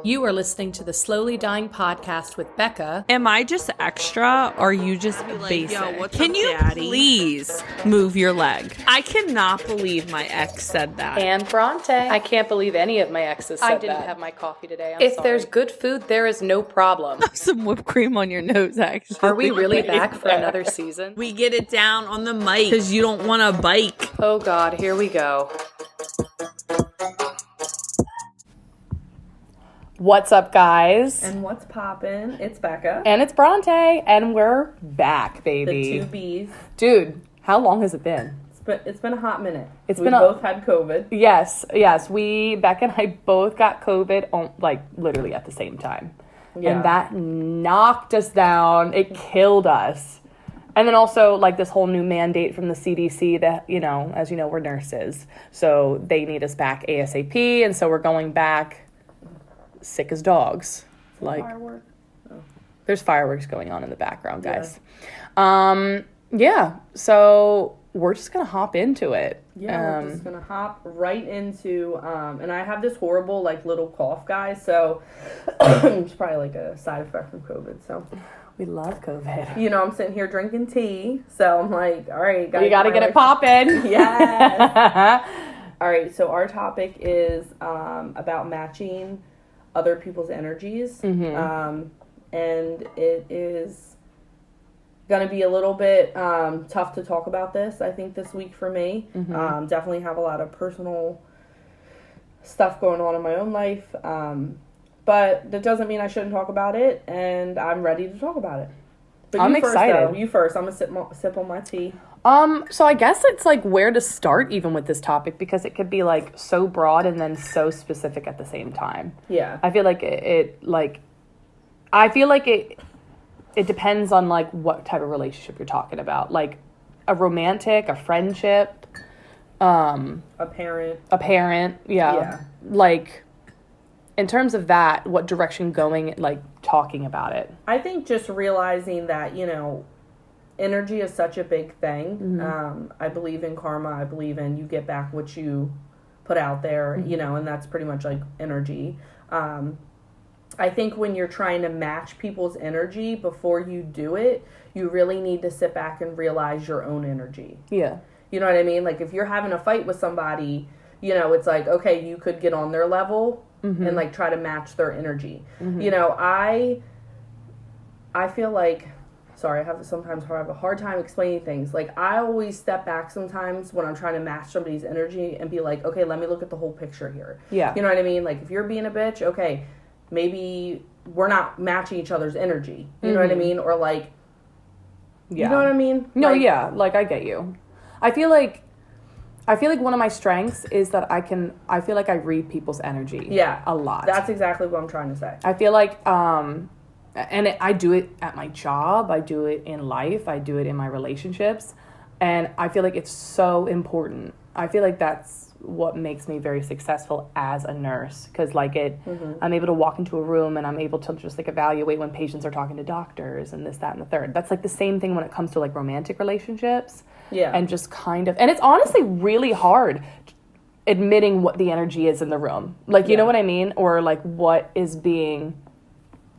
You are listening to the Slowly Dying Podcast with Becca. Am I just extra or are you just basic? Yo, what's Can up, you daddy? please move your leg? I cannot believe my ex said that. And Bronte. I can't believe any of my exes said that. I didn't have my coffee today. If there's good food, there is no problem. Some whipped cream on your nose, actually. Are we really back for another season? We get it down on the mic because you don't want a bike. Oh God, here we go. What's up, guys? And what's poppin'? It's Becca. And it's Bronte, and we're back, baby. The two B's. Dude, how long has it been? It's been a hot minute. It's we been both had COVID. Yes. Becca and I both got COVID, literally at the same time. Yeah. And that knocked us down. It killed us. And then also, this whole new mandate from the CDC that, as you know, we're nurses. So they need us back ASAP, and so we're going back sick as dogs. Firework. There's fireworks going on in the background, guys. So we're just gonna hop into it. We're just gonna hop right into and I have this horrible little cough, guys, so it's probably a side effect from COVID. So we love COVID. I'm sitting here drinking tea, so I'm like, all right, you gotta get it poppin'. Yes. All right, so our topic is about matching other people's energies. And it is going to be a little bit tough to talk about this, I think, this week for me. Definitely have a lot of personal stuff going on in my own life. But that doesn't mean I shouldn't talk about it, and I'm ready to talk about it. But I'm excited. You first. I'm going to sip on my tea. So I guess it's where to start even with this topic, because it could be so broad and then so specific at the same time. Yeah. I feel like it depends on what type of relationship you're talking about. A romantic, a friendship, a parent. Yeah. In terms of that, what direction going, talking about it? I think just realizing that, energy is such a big thing. I believe in karma. I believe in you get back what you put out there, and that's pretty much energy. I think when you're trying to match people's energy before you do it, you really need to sit back and realize your own energy. Yeah. You know what I mean? If you're having a fight with somebody, it's okay, you could get on their level and try to match their energy. I feel sorry, I have a hard time explaining things. I always step back sometimes when I'm trying to match somebody's energy and be okay, let me look at the whole picture here. Yeah. You know what I mean? If you're being a bitch, okay, maybe we're not matching each other's energy. You know what I mean? Or yeah. You know what I mean? No, I get you. I feel like one of my strengths is that I feel like I read people's energy. Yeah. A lot. That's exactly what I'm trying to say. I feel I do it at my job, I do it in life, I do it in my relationships, and I feel like it's so important. I feel like that's what makes me very successful as a nurse, because I'm able to walk into a room and I'm able to just evaluate when patients are talking to doctors and this, that, and the third. That's the same thing when it comes to romantic relationships. Yeah. And just and it's honestly really hard admitting what the energy is in the room. You know what I mean? Or what is being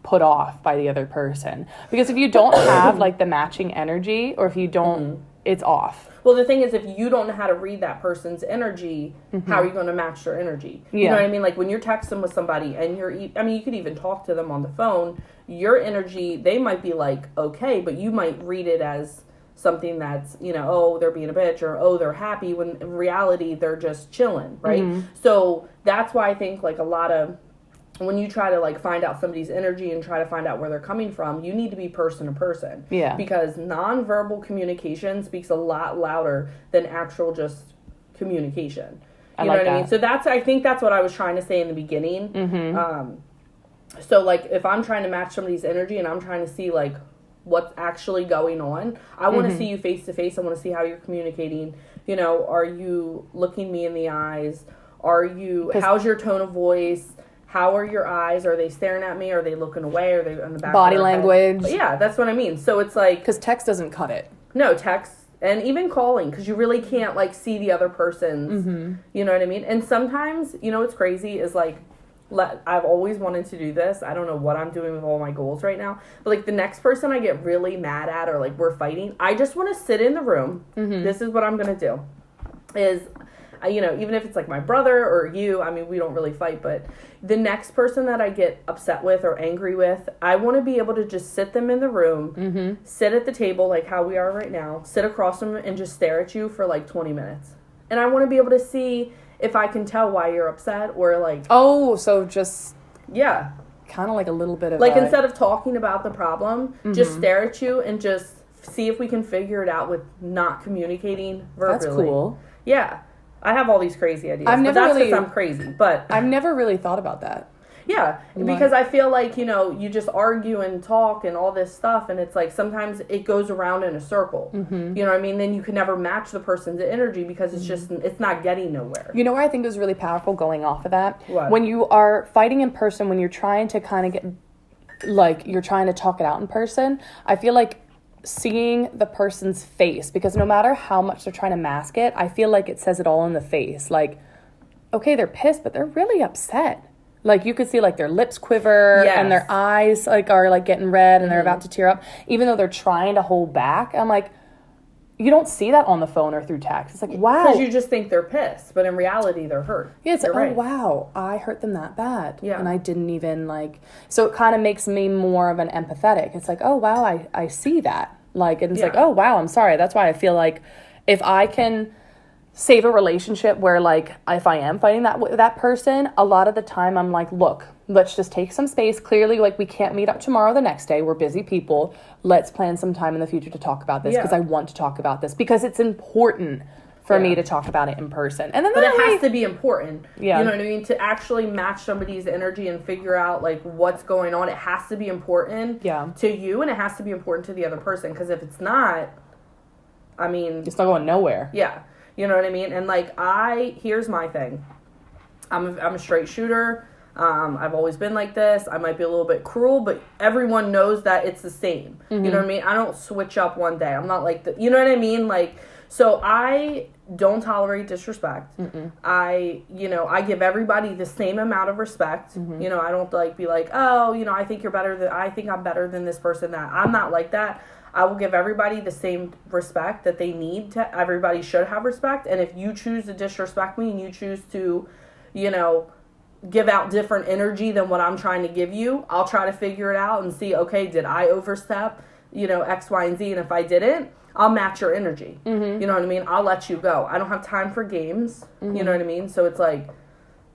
put off by the other person, because if you don't have the matching energy, or if you don't, it's off. Well, the thing is, if you don't know how to read that person's energy, how are you going to match their energy? You know what I mean? When you're texting with somebody and you could even talk to them on the phone, your energy, they might be okay, but you might read it as something that's, oh, they're being a bitch, or oh, they're happy, when in reality they're just chilling, right? So that's why I think a lot of, when you try to find out somebody's energy and try to find out where they're coming from, you need to be person to person. Yeah. Because nonverbal communication speaks a lot louder than actual just communication. You know what I mean? So I think that's what I was trying to say in the beginning. So if I'm trying to match somebody's energy and I'm trying to see what's actually going on, I want to see you face to face. I want to see how you're communicating. Are you looking me in the eyes? How's your tone of voice? How are your eyes? Are they staring at me? Are they looking away? Are they on the back body of their language? But yeah, that's what I mean. So it's because text doesn't cut it. No, text and even calling, because you really can't see the other person's. You know what I mean? And sometimes, what's crazy is I've always wanted to do this. I don't know what I'm doing with all my goals right now. But, like, the next person I get really mad at or, like, we're fighting, I just want to sit in the room. Mm-hmm. This is what I'm going to do. Is, you know, even if it's, like, my brother or you, I mean, we don't really fight, but the next person that I get upset with or angry with, I want to be able to just sit them in the room, mm-hmm. sit at the table, like how we are right now, sit across them and just stare at you for, like, 20 minutes. And I want to be able to see if I can tell why you're upset or, like... Oh, so just... Yeah. Kind of like a little bit of... Like, instead of talking about the problem, mm-hmm. just stare at you and just see if we can figure it out with not communicating verbally. That's cool. Yeah. I have all these crazy ideas, but that's because I'm crazy. But I've never really thought about that. Yeah, because I feel like, you know, you just argue and talk and all this stuff, and it's like sometimes it goes around in a circle. Mm-hmm. You know what I mean? Then you can never match the person's energy because it's just, it's not getting nowhere. You know what I think is really powerful going off of that? What? When you are fighting in person, when you're trying to kind of get, like, you're trying to talk it out in person, I feel like seeing the person's face, because no matter how much they're trying to mask it, I feel like it says it all in the face. Like, okay, they're pissed, but they're really upset. Like, you could see, like, their lips quiver and their eyes, like, are, like, getting red and they're about to tear up, even though they're trying to hold back. I'm like, you don't see that on the phone or through text. It's like, wow. Because you just think they're pissed, but in reality, they're hurt. Yeah, it's like, right. Oh, wow, I hurt them that bad. Yeah. And I didn't even, like, so it kind of makes me more of an empathetic. It's like, oh, wow, I see that. Like, and it's like, oh, wow, I'm sorry. That's why I feel like if I can save a relationship where, like, if I am fighting that person, a lot of the time I'm like, look, let's just take some space. Clearly, like, we can't meet up tomorrow the next day. We're busy people. Let's plan some time in the future to talk about this because I want to talk about this because it's important for me to talk about it in person. And then but it has to be important. Yeah. You know what I mean? To actually match somebody's energy and figure out, like, what's going on, it has to be important to you, and it has to be important to the other person. Because if it's not, I mean... It's not going nowhere. Yeah. You know what I mean? And, like, here's my thing. I'm a straight shooter. I've always been like this. I might be a little bit cruel, but everyone knows that it's the same. Mm-hmm. You know what I mean? I don't switch up one day. I'm not like you know what I mean? Like, so I don't tolerate disrespect. Mm-mm. I give everybody the same amount of respect. Mm-hmm. You know, I don't, like, be like, oh, you know, I think I'm better than this person. That I'm not like that. I will give everybody the same respect that they need to. Everybody should have respect. And if you choose to disrespect me and you choose to, you know, give out different energy than what I'm trying to give you, I'll try to figure it out and see, okay, did I overstep, you know, X, Y, and Z? And if I didn't, I'll match your energy. Mm-hmm. You know what I mean? I'll let you go. I don't have time for games. Mm-hmm. You know what I mean? So it's like,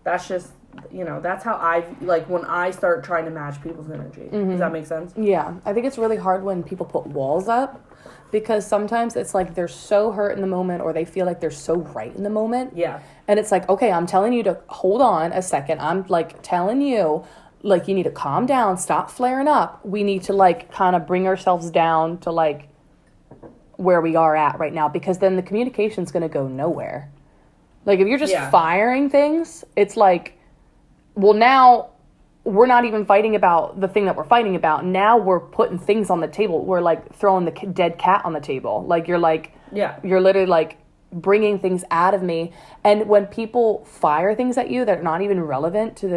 that's just... You know, that's how when I start trying to match people's energy. Mm-hmm. Does that make sense? Yeah. I think it's really hard when people put walls up because sometimes it's like they're so hurt in the moment or they feel like they're so right in the moment. Yeah. And it's like, okay, I'm telling you to hold on a second. I'm, like, telling you, like, you need to calm down, stop flaring up. We need to, like, kind of bring ourselves down to, like, where we are at right now because then the communication's going to go nowhere. Like, if you're just firing things, it's like... Well, now we're not even fighting about the thing that we're fighting about. Now we're putting things on the table. We're, like, throwing the dead cat on the table. Like, you're, like... Yeah. You're literally, like, bringing things out of me. And when people fire things at you that are not even relevant to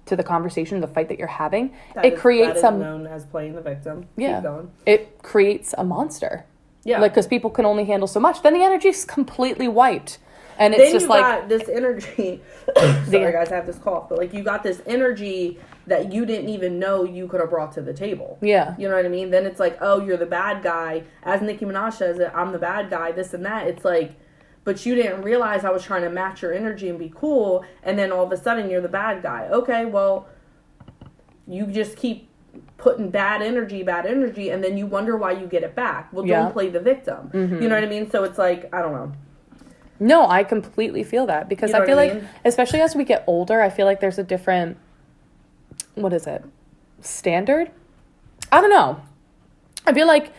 the conversation, the fight that you're having, it creates some... known as playing the victim. Yeah. Keep going. It creates a monster. Yeah. Like, because people can only handle so much. Then the energy's completely wiped. And it's then just you like got this energy. Sorry, guys, I have this cough. But, like, you got this energy that you didn't even know you could have brought to the table. Yeah. You know what I mean? Then it's like, oh, you're the bad guy. As Nicki Minaj says it, I'm the bad guy, this and that. It's like, but you didn't realize I was trying to match your energy and be cool. And then all of a sudden, you're the bad guy. Okay, well, you just keep putting bad energy, and then you wonder why you get it back. Well, don't play the victim. Mm-hmm. You know what I mean? So it's like, I don't know. No, I completely feel that because I feel like, especially as we get older, I feel like there's a different, what is it, standard? I don't know. I feel like,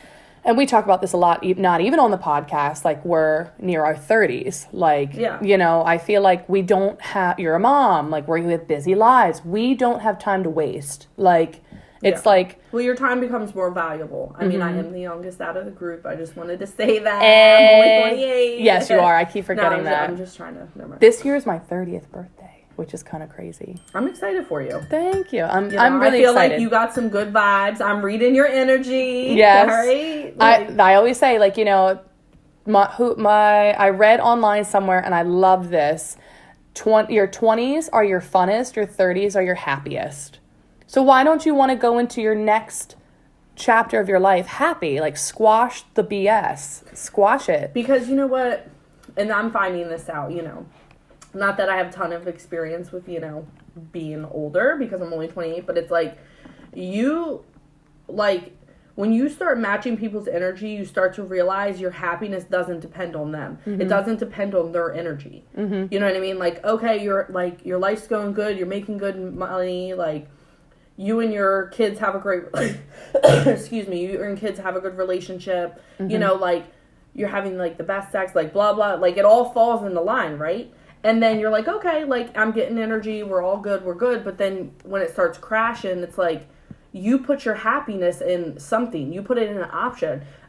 and we talk about this a lot, not even on the podcast, like we're near our 30s. Like, you know, I feel like we don't have, you're a mom, like we have busy lives. We don't have time to waste. Like, it's like... Well, your time becomes more valuable. I mean, I am the youngest out of the group. I just wanted to say that. I'm only 28. Yes, you are. I keep forgetting that. I'm just trying to... Never mind. This year is my 30th birthday. which is kind of crazy. I'm excited for you. Thank you. I'm really I feel excited. like you got some good vibes. I'm reading your energy. Yes. All right? Like, I always say, like, you know, I read online somewhere, and I love this. Your 20s are your funnest, your 30s are your happiest. So why don't you want to go into your next chapter of your life happy? Like, squash the BS. Squash it. because you know what? And I'm finding this out, you know. Not that I have a ton of experience with, you know, being older because I'm only 28, but it's like when you start matching people's energy, you start to realize your happiness doesn't depend on them. Mm-hmm. It doesn't depend on their energy. Mm-hmm. You know what I mean? Like, okay, your life's going good, you're making good money, like, you and your kids have a great, excuse me, you and kids have a good relationship, mm-hmm. you know, like, you're having, like, the best sex, like, blah, blah, like, it all falls in the line, right? And then you're like, okay, like, I'm getting energy, we're all good, we're good, but then when it starts crashing, it's like, you put your happiness in something, you put it in an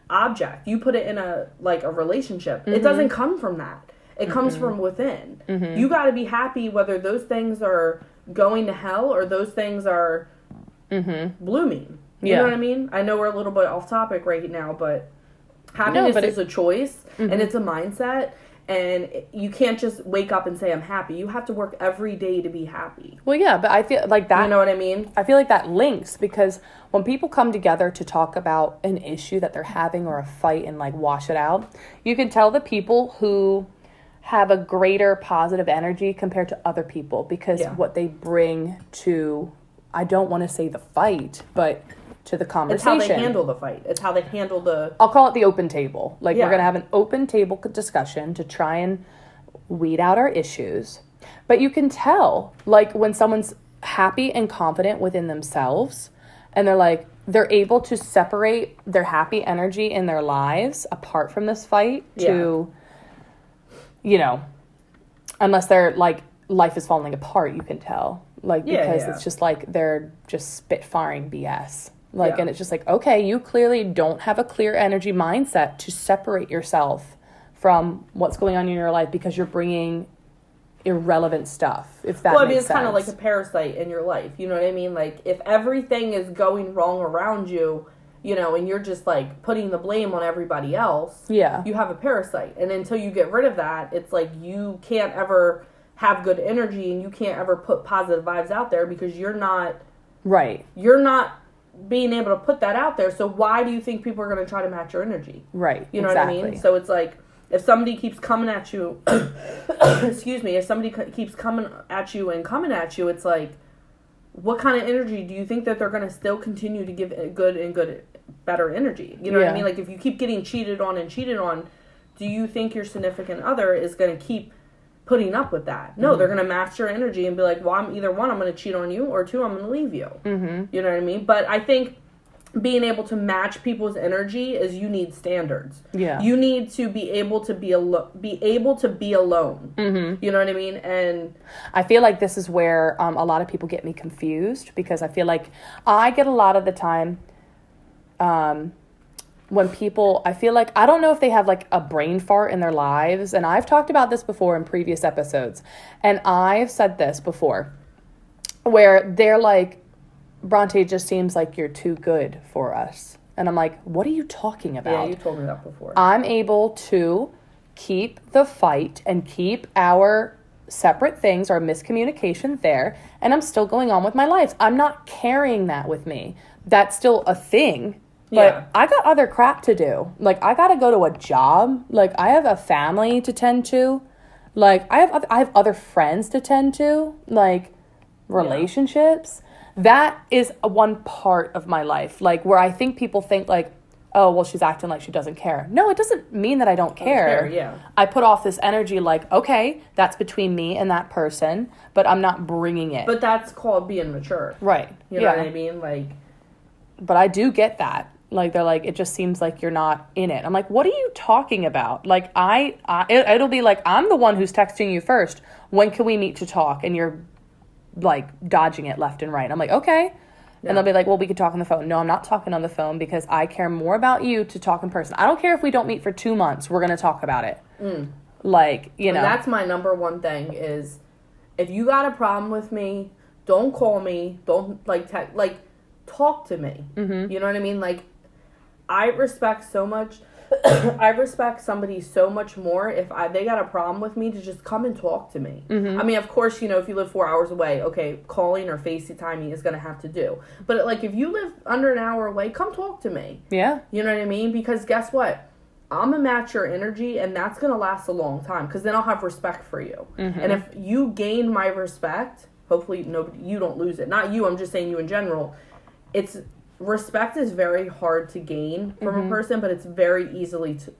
object, you put it in a relationship. Mm-hmm. It doesn't come from that. It comes mm-hmm. from within. Mm-hmm. You got to be happy whether those things are going to hell or those things are mm-hmm. blooming. You know what I mean? I know we're a little bit off topic right now, but happiness is a choice mm-hmm. and it's a mindset. And you can't just wake up and say, I'm happy. You have to work every day to be happy. Well, yeah, but I feel like that... You know what I mean? I feel like that links because when people come together to talk about an issue that they're having or a fight and, like, wash it out, you can tell the people who have a greater positive energy compared to other people because what they bring to... I don't want to say the fight, but... to the conversation. It's how they handle the fight. It's how they handle the... I'll call it the open table. Like, we're going to have an open table discussion to try and weed out our issues. But you can tell, like, when someone's happy and confident within themselves, and they're able to separate their happy energy in their lives apart from this fight to, you know, unless they're, like, life is falling apart, you can tell. Like, because it's just like they're just spitfiring BS. Like, and it's just like, okay, you clearly don't have a clear energy mindset to separate yourself from what's going on in your life because you're bringing irrelevant stuff, if that makes sense. Well, I mean, it's kind of like a parasite in your life, you know what I mean? Like, if everything is going wrong around you, you know, and you're just, like, putting the blame on everybody else, you have a parasite. And until you get rid of that, it's like you can't ever have good energy and you can't ever put positive vibes out there because you're not... Right. You're not... being able to put that out there, so why do you think people are going to try to match your energy? Right. You know what I mean? So it's like, if somebody keeps coming at you, excuse me, if somebody keeps coming at you, it's like, what kind of energy do you think that they're going to still continue to give better energy? You know what I mean? Like, if you keep getting cheated on, do you think your significant other is going to keep putting up with that? No, they're going to match your energy and be like, well, I'm either one, I'm going to cheat on you, or two, I'm going to leave you. Mm-hmm. You know what I mean? But I think being able to match people's energy is you need standards. Yeah. You need to be able to be alone. Mm-hmm. You know what I mean? And I feel like this is where a lot of people get me confused because I feel like I get a lot of the time when people, I feel like, I don't know if they have like a brain fart in their lives. And I've talked about this before in previous episodes. And I've said this before where they're like, Bronte, it just seems like you're too good for us. And I'm like, what are you talking about? Yeah, you told me that before. I'm able to keep the fight and keep our separate things, our miscommunication there. And I'm still going on with my life. I'm not carrying that with me. That's still a thing. But I got other crap to do. Like, I got to go to a job. Like, I have a family to tend to. Like, I have other friends to tend to. Like, relationships. That is one part of my life. Like, where I think people think, like, oh, well, she's acting like she doesn't care. No, it doesn't mean that I don't care. I put off this energy like, okay, that's between me and that person, but I'm not bringing it. But that's called being mature. Right. You know what I mean? Like, but I do get that. Like, they're like, it just seems like you're not in it. I'm like, what are you talking about? Like, it'll be like, I'm the one who's texting you first. When can we meet to talk? And you're, like, dodging it left and right. I'm like, okay. Yeah. And they'll be like, well, we could talk on the phone. No, I'm not talking on the phone because I care more about you to talk in person. I don't care if we don't meet for 2 months. We're going to talk about it. Like, you know. And that's my number one thing is if you got a problem with me, don't call me. Don't talk to me. Mm-hmm. You know what I mean? Like, I respect so much. I respect somebody so much more if they got a problem with me to just come and talk to me. Mm-hmm. I mean, of course, you know, if you live 4 hours away, okay, calling or FaceTiming is going to have to do. But, like, if you live under an hour away, come talk to me. Yeah. You know what I mean? Because guess what? I'm going to match your energy, and that's going to last a long time, because then I'll have respect for you. Mm-hmm. And if you gain my respect, hopefully you don't lose it. Not you, I'm just saying you in general. Respect is very hard to gain from Mm-hmm. a person, but it's very easily to,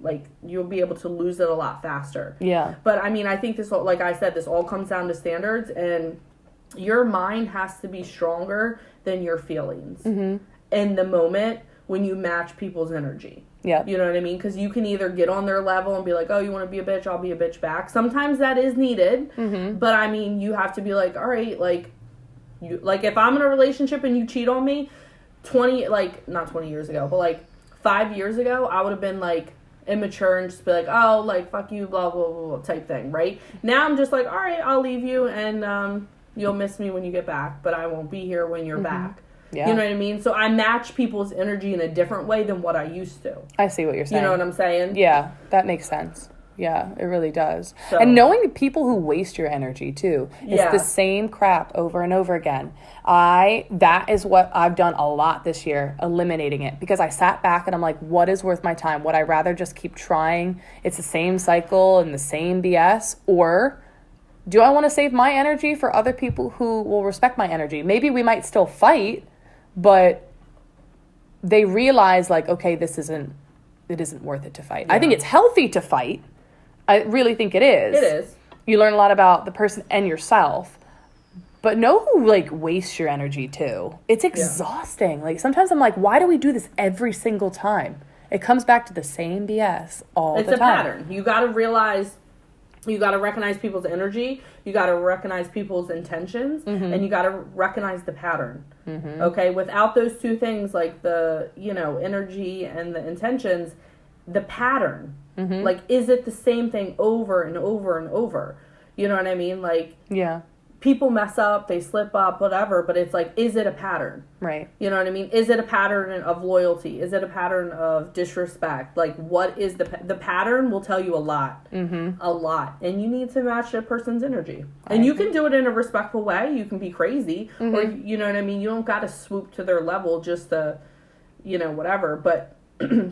like, you'll be able to lose it a lot faster. Yeah. But I mean, I think this all, like I said, this all comes down to standards, and your mind has to be stronger than your feelings Mm-hmm. in the moment when you match people's energy. Yeah. You know what I mean? Because you can either get on their level and be like, oh, you want to be a bitch, I'll be a bitch back. Sometimes that is needed, Mm-hmm. but I mean, you have to be like, all right, like if I'm in a relationship and you cheat on me, not 20 years ago, but like 5 years ago, I would have been like immature and just be like, oh, like, fuck you, blah, blah, blah, blah, type thing, right? Now I'm just like, all right, I'll leave you, and you'll miss me when you get back, but I won't be here when you're back. Yeah. You know what I mean? So I match people's energy in a different way than what I used to. I see what you're saying. You know what I'm saying? Yeah, that makes sense. Yeah, it really does. So- And knowing people who waste your energy too. It's Yeah. the same crap over and over again. That is what I've done a lot this year, eliminating it, because I sat back and I'm like, what is worth my time? Would I rather just keep trying? It's the same cycle and the same BS, or do I want to save my energy for other people who will respect my energy? Maybe we might still fight, but they realize, like, okay, it isn't worth it to fight. Yeah. I think it's healthy to fight. I really think it is. It is. You learn a lot about the person and yourself. But know who, like, wastes your energy, too. It's exhausting. Like, sometimes I'm like, why do we do this every single time? It comes back to the same BS all the time. It's a pattern. You got to realize, you got to recognize people's energy. You got to recognize people's intentions. Mm-hmm. And you got to recognize the pattern. Mm-hmm. Okay? Without those two things, like the, energy and the intentions, the pattern. Mm-hmm. Like, is it the same thing over and over and over? You know what I mean? Like, Yeah, people mess up, they slip up, whatever, but it's like, is it a pattern? right. You know what I mean? Is it a pattern of loyalty? Is it a pattern of disrespect? Like, what is the pattern will tell you a lot. Mm-hmm. A lot. And you need to match a person's energy. And you can do it in a respectful way. You can be crazy. Mm-hmm. Or, you know what I mean? You don't got to swoop to their level just to, whatever. But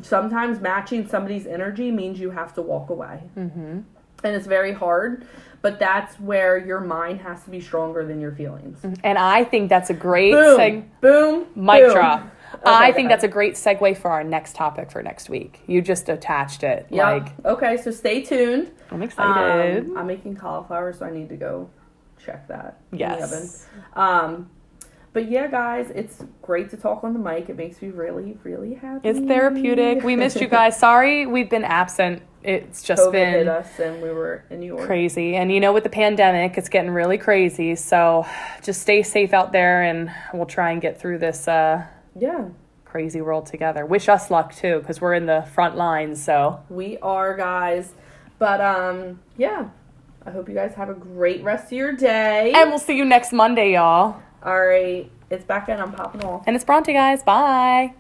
sometimes matching somebody's energy means you have to walk away. Mm-hmm. And it's very hard. But that's where your mind has to be stronger than your feelings. And I think that's a great Boom. mic boom. drop. Okay, I go think ahead. that's a great segue for our next topic for next week. You just attached it. Yeah. Like, Okay, so stay tuned. I'm excited. I'm making cauliflower, so I need to go check that in the Yes. oven. But yeah, guys, it's great to talk on the mic. It makes me really, really happy. It's therapeutic. We missed you guys. Sorry we've been absent. It's just COVID hit been us, and we were in New York. crazy. And with the pandemic, it's getting really crazy. So just stay safe out there, and we'll try and get through this Yeah, crazy world together. Wish us luck too, because we're in the front lines. So we are, guys. But yeah, I hope you guys have a great rest of your day. and we'll see you next Monday, y'all. All right, it's back in. I'm popping off. And it's Bronte, guys. Bye.